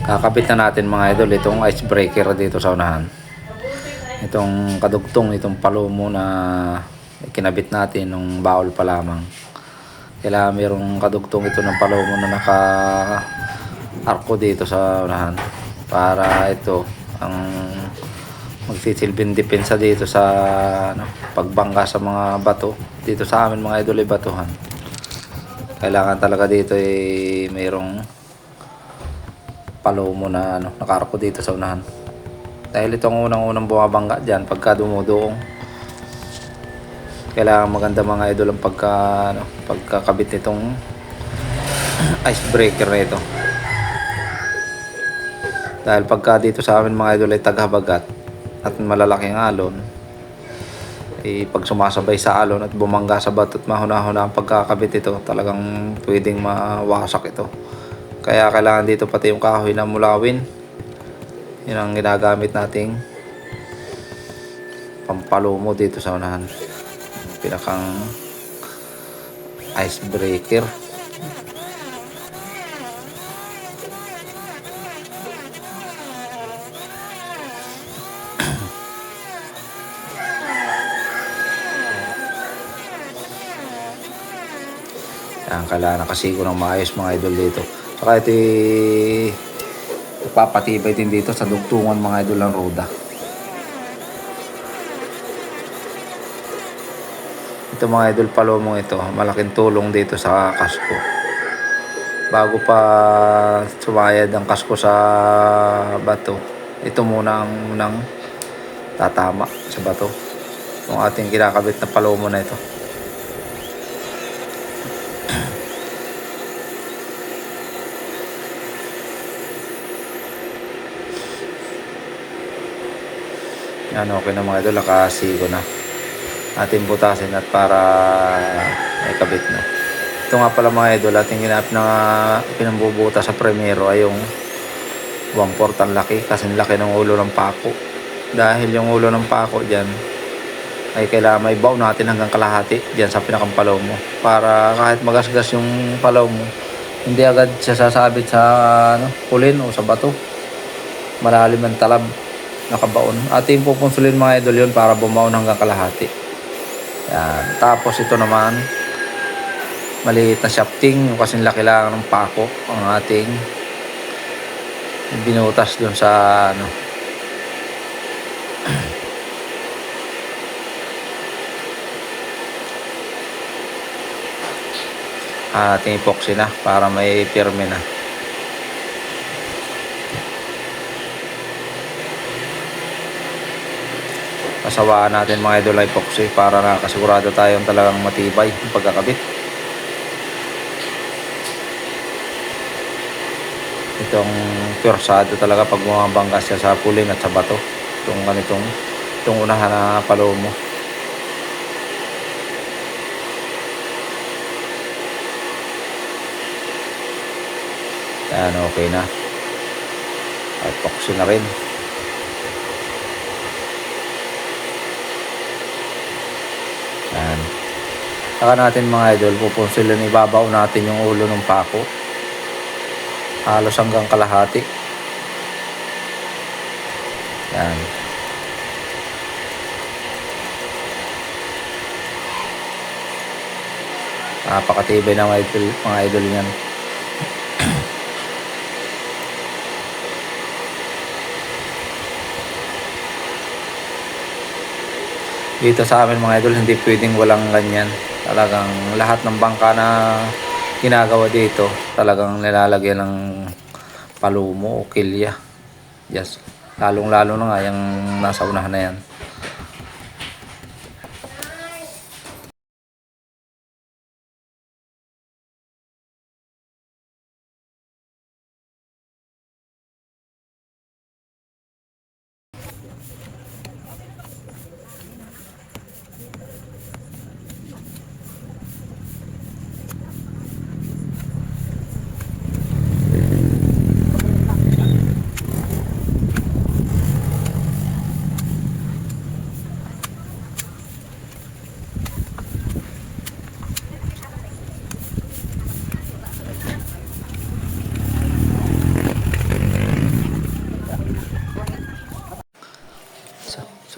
Kakabit na natin mga idol itong icebreaker dito sa unahan. Itong kadugtong, itong palomo na kinabit natin nung baol pa lamang. Kailangan mayroong kadugtong ito ng palomo na naka-arko dito sa unahan. Para ito ang magsisilbing depensa dito sa pagbangga sa mga bato. Dito sa amin mga idol ay batuhan. Kailangan talaga dito ay mayroong palomo na nakaarko dito sa unahan. Dahil itong unang bumabangga dyan pagka dumudoong. Kailangan maganda mga idol ang pagkakabit nitong icebreaker na ito. Dahil pagka dito sa amin mga idol ay taghabagat at malalaking alon, pag sumasabay sa alon at bumangga sa bato at mahuna-huna ang pagkakabit ito, talagang pwedeng mawasak ito. Kaya kailangan dito pati yung kahoy na mulawin. Yun ang ginagamit nating pampalomo dito sa unahan. Pinakang icebreaker. Yan, kailangan nakasigo ng maayos mga idol dito. Saka ito ipapatibay din dito sa dugtungan mga idol ng roda. Ito mga idol palomong ito, malaking tulong dito sa kasko. Bago pa sumayad ang kasko sa bato, ito muna ang unang tatama sa bato. Itong ating kinakabit na palomo na ito. Yan, okay na mga idol, nakasigo na. Ating butasin at para may kabit na. Ito nga pala mga idol, ating ginap na pinambubuta sa primero ay yung 1/4 ang laki, kasi laki ng ulo ng pako. Dahil yung ulo ng pako dyan ay kailangan may baw natin hanggang kalahati dyan sa pinakang palomo, para kahit magasgas yung palomo, hindi agad siya sasabit sa kulin o sa bato. Malalim ang talab nakabaon. Ating pupunsulin mga idol yun para bumaon hanggang kalahati. Yan. Tapos ito naman, maliit na shafting, kasi laki lang ng pako ang ating binutas dun sa ating epoxy na para may firme na. Kasawaan natin mga idol epoxy para nakasigurado tayong talagang matibay ang pagkakabit. Itong pursado talaga pag bumabangga siya sa pulin at sa bato. Itong unahan na palomo. Yan, okay na. Epoxy na rin. Yan. Saka natin mga idol, pupunsilin, ibabaw natin yung ulo ng pako. Halos hanggang kalahati. Yan. Napakatibay na mga idol yan. Dito sa amin mga idol, hindi pwedeng walang ganyan. Talagang lahat ng bangka na ginagawa dito, talagang nilalagyan ng palumo o kilya. Yes. Lalong-lalo na nga yung nasa unahan na yan.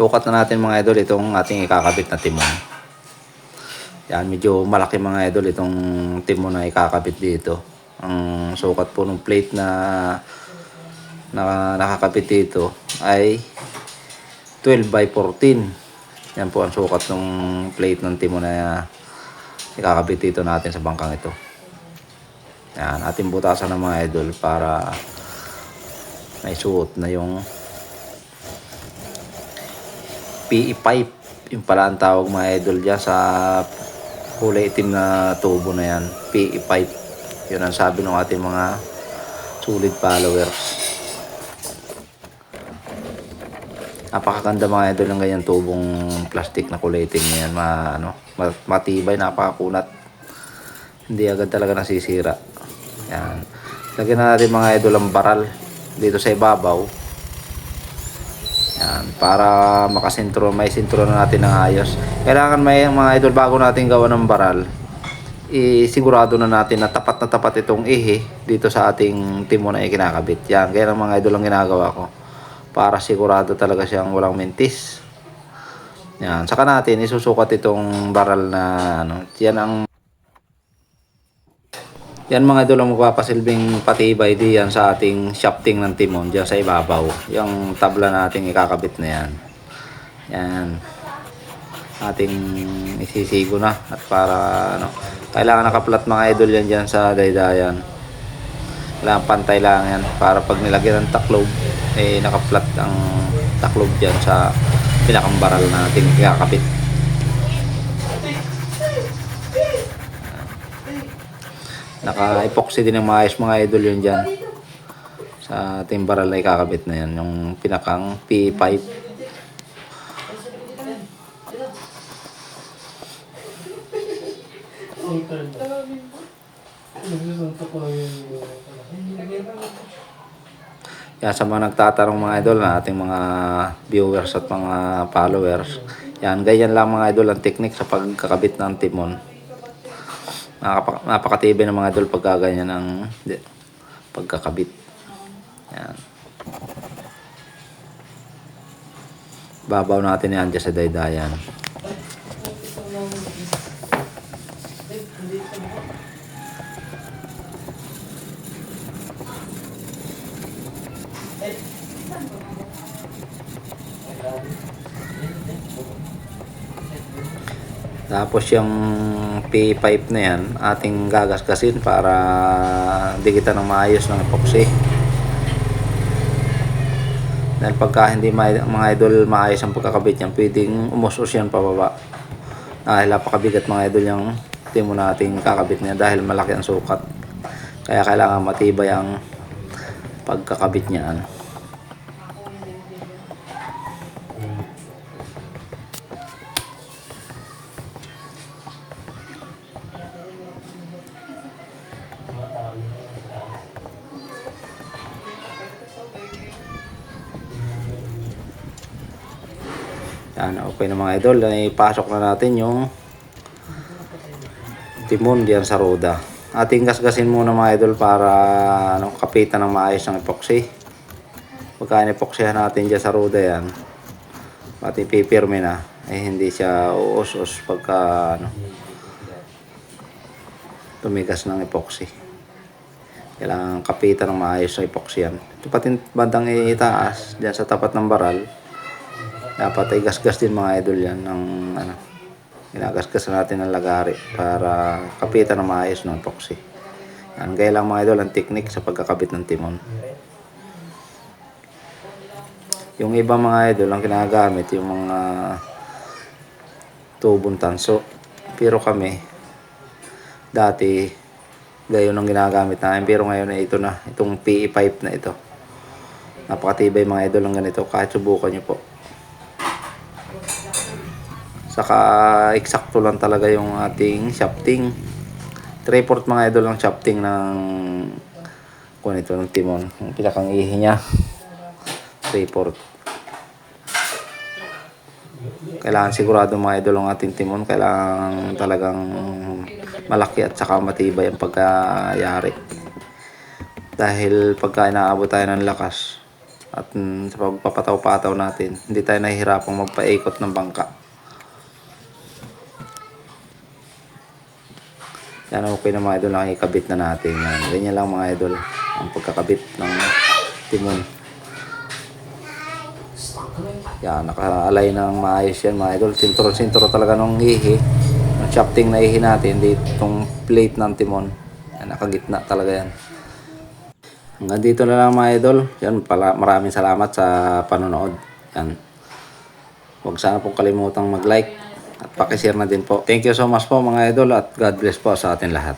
Sukat na natin mga idol itong ating ikakabit na timon. Yan, medyo malaki mga idol itong timon na ikakabit dito. Ang sukat po ng plate na nakakabit dito ay 12 by 14. Yan po ang sukat ng plate ng timon na ikakabit dito natin sa bangkang ito. Yan, ating butasan ng mga idol para may suot na yung PE pipe. Yung pala ang tawag mga idol dyan sa kulay itim na tubo na yan, PE pipe. Yun ang sabi ng ating mga solid followers. Napakaganda mga idol ng ganyan tubong plastic na kulay itim na yan. Matibay, napakakunat. Hindi agad talaga nasisira. Yan. Lagyan na natin mga idol ang baral dito sa ibabaw. Yan, para may sintro na natin ng ayos. Kailangan may mga idol bago natin gawa ng baral, sigurado na natin na tapat itong ihi dito sa ating timon na ikinakabit. Yan, kaya mga idol ang ginagawa ko para sigurado talaga siyang walang mintis. Yan, saka natin isusukat itong baral na yan mga idol ang magpapasilbing patibay diyan sa ating shafting ng timon diyan sa ibabaw. Yung tabla nating ikakabit na yan. Yan. Ating isisigo na at para kailangan nakaplat mga idol yan diyan sa daydayan. Kailangan pantay lang yan para pag nilagyan ng taklob nakaplat ang taklob diyan sa pinakang baral nating ikakabit. Naka-epoxy din ng maayos mga idol yun dyan sa ating baral na ikakabit na yan, yung pinakang PE pipe. Yan, sa mga nagtatanong mga idol na ating mga viewers at mga followers, yan, ganyan lang mga idol ang technique sa pagkakabit ng timon. Napakatibay ng mga idol pagkaganyan ng pagkakabit. Yan. Babaw natin yan dyan sa daydayan. Tapos yung PE pipe na yan, ating gagasgasin para dikitan ng maayos ng epoxy. Dahil pagka hindi mga idol maayos ang pagkakabit yan, pwedeng umusos yan pababa. Dahil napakabigat mga idol yung timon nating kakabit niya dahil malaki ang sukat. Kaya kailangan matibay ang pagkakabit niyan. Yan, okay na mga idol. Ipasok na natin yung timon diyan sa roda. Ating gasgasin muna mga idol para kapitan ng maayos ng epoxy. Pagka in-epoxyhan natin diyan sa roda yan, pati pipirme na, hindi siya uos-os pagka tumigas ng epoxy. Kailangan kapitan ng maayos sa epoxy yan. Ito pati bandang itaas diyan sa tapat ng baral, dapat ay gasgas din mga idol yan ng ginagasgas natin ng lagari para kapitan ng maayos ng epoxy. Yan, gaya lang mga idol ang technique sa pagkakabit ng timon. Yung iba mga idol ang ginagamit yung mga tubong tanso, pero kami dati gayon ang ginagamit namin, pero ngayon ay ito na, itong PE pipe na ito. Napakatibay mga idol ang ganito, kahit subukan nyo po. Saka eksakto lang talaga yung ating shafting. 3/4 mga idol ang shafting ng ng timon. Yung pinakang ihi niya 3/4. Kailangan sigurado mga idol ang ating timon. Kailangan talagang malaki at saka matibay ang pagkayari. Dahil pagka inaabot tayo ng lakas, At sa pagpapataw-pataw natin, hindi tayo nahihirapang magpaikot ng bangka. Yan, okay na mga idol, nakikabit na natin. Yan, ganyan lang mga idol ang pagkakabit ng timon. Yan, naka-align ng maayos yan mga idol. Sinturo talaga ng ihi. Ang shafting na ihi natin, dito itong plate ng timon. Yan, nakagitna talaga yan. Hanggang dito na lang mga idol. Yan, maraming salamat sa panonood. Yan. Huwag sana pong kalimutang mag-like at pakishare na din po. Thank you so much po mga idol at God bless po sa atin lahat.